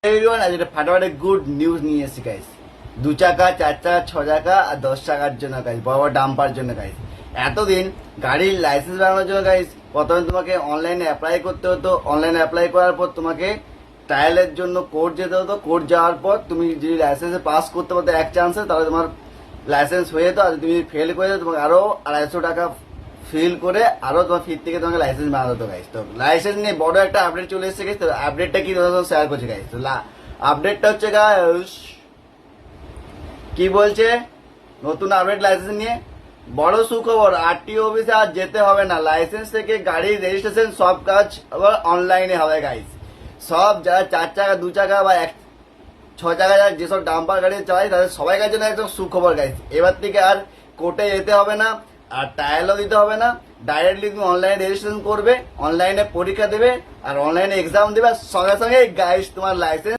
Everyone, আজ একটা ফাটাফাটি গুড নিউজ নিয়ে এসেছি গাইস। 2 চাকা, 4 চাকা, 6 চাকা আর 10 চাকার জন্য গাইস, বড় বড় ডাম্পার জন্য গাইস। এতদিন গাড়ির লাইসেন্স বানানোর জন্য গাইস প্রথমে তোমাকে অনলাইনে অ্যাপ্লাই করতে হতো। অনলাইনে অ্যাপ্লাই করার পর তোমাকে ট্রায়ালের জন্য কোর্ট যেতে হতো। কোর্ট যাওয়ার পর তুমি যদি লাইসেন্সে পাস করতে পারতো এক চান্সে, তাহলে তোমার লাইসেন্স হয়ে যেত। আর তুমি ফেল করে যেত, তোমাকে আরো 250 টাকা ফিল করে আরো তোমার ফির থেকে তোমাকে লাইসেন্স বানাতে হতো গাইস। তো লাইসেন্স নিয়ে বড় একটা আপডেট চলে এসেছে গাইস। তো আপডেটটা কি তোমার সাথে শেয়ার করছি গাইস। তো আপডেটটা হচ্ছে গাইস, কি বলছে নতুন আপডেট লাইসেন্স নিয়ে বড় সুখবর, আরটিও অফিসে আর যেতে হবে না। লাইসেন্স থেকে গাড়ির রেজিস্ট্রেশন সব কাজ আবার অনলাইনে হবে গাইস। সব যারা 4 চাকা, 2 চাকা বা 6 চাকা যারা যেসব ডাম্পার গাড়ি চালায় তাদের সবাই কাছে জন্য একদম সুখবর গাইস। এবার থেকে আর কোর্টে যেতে হবে না, আর ট্রায়ালও দিতে হবে না। ডাইরেক্টলি তুমি অনলাইনে রেজিস্ট্রেশন করবে, অনলাইনে পরীক্ষা দেবে আর অনলাইনে এক্সাম দেবে, আর সঙ্গে সঙ্গে গাইস তোমার লাইসেন্স